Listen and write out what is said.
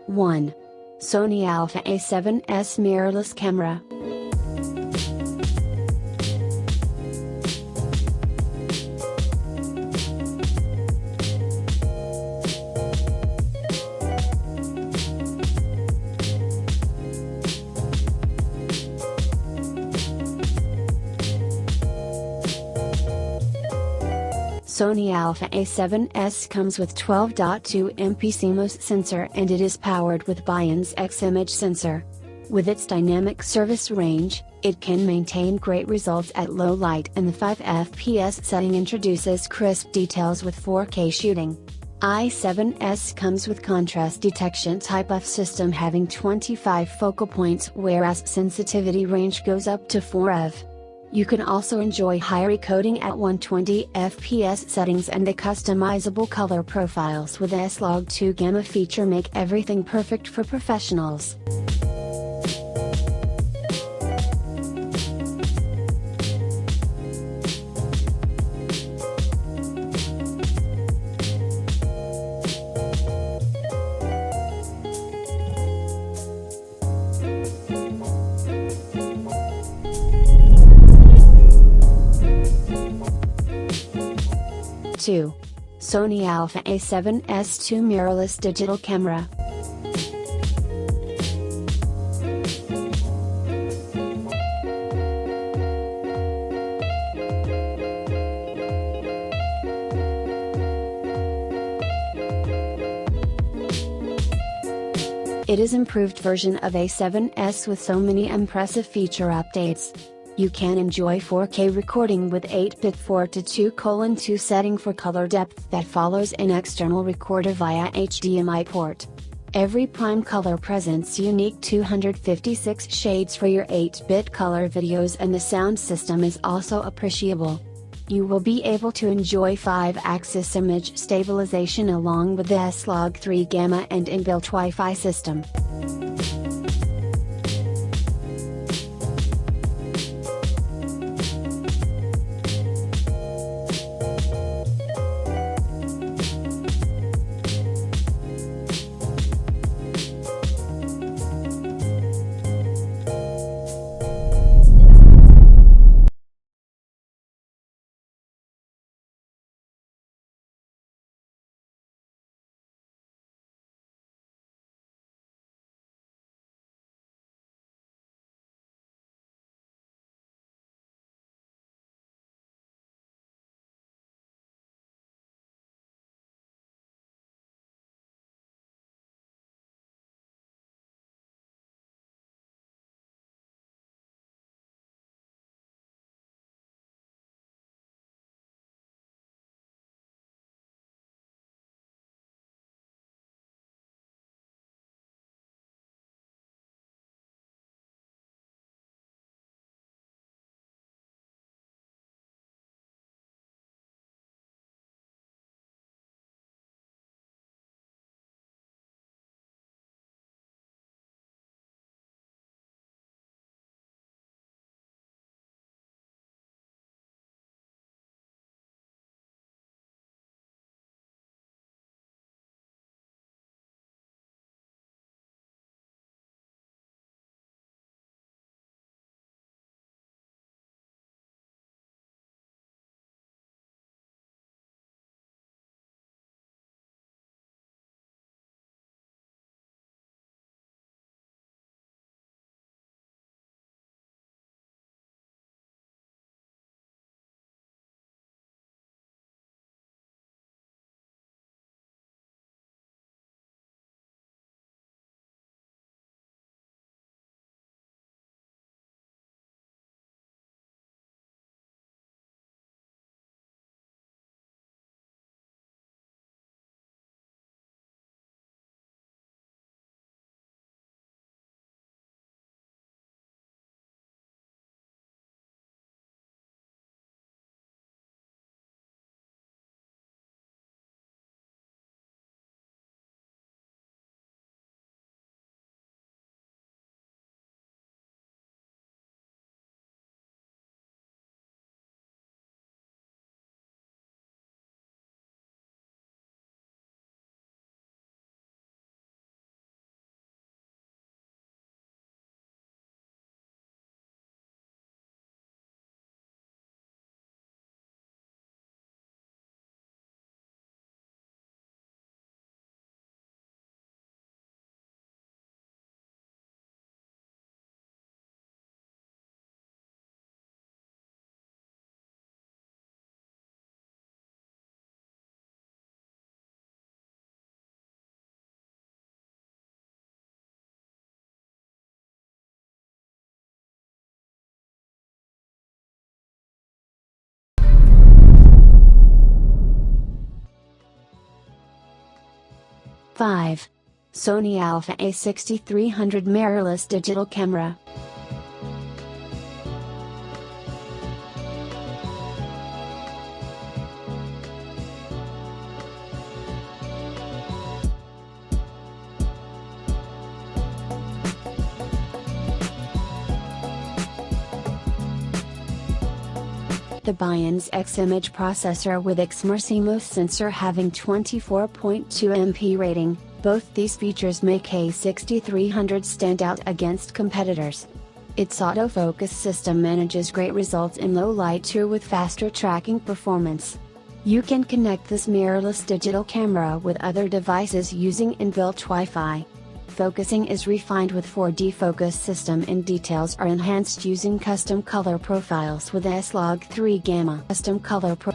1. Sony Alpha A7S mirrorless camera. Sony Alpha A7S comes with 12.2 MP CMOS sensor and it is powered with BIONZ X Image sensor. With its dynamic service range, it can maintain great results at low light, and the 5 FPS setting introduces crisp details with 4K shooting. i7S comes with contrast detection Type F system having 25 focal points, whereas sensitivity range goes up to 4 EV. You can also enjoy high recoding at 120 FPS settings, and the customizable color profiles with S-Log2 Gamma feature make everything perfect for professionals. Sony Alpha A7S II mirrorless digital camera. It is improved version of A7S with so many impressive feature updates. You can enjoy 4K recording with 8-bit 4:2:2 setting for color depth that follows an external recorder via HDMI port. Every prime color presents unique 256 shades for your 8-bit color videos, and the sound system is also appreciable. You will be able to enjoy 5-axis image stabilization along with the S-Log3 Gamma and inbuilt Wi-Fi system. 5. Sony Alpha A6300 mirrorless digital camera. The BIONZ X Image processor with CMOS sensor having 24.2 MP rating, both these features make A6300 stand out against competitors. Its autofocus system manages great results in low light too with faster tracking performance. You can connect this mirrorless digital camera with other devices using inbuilt Wi-Fi. Focusing is refined with 4D focus system and details are enhanced using custom color profiles with S-Log3 Gamma. Custom color pro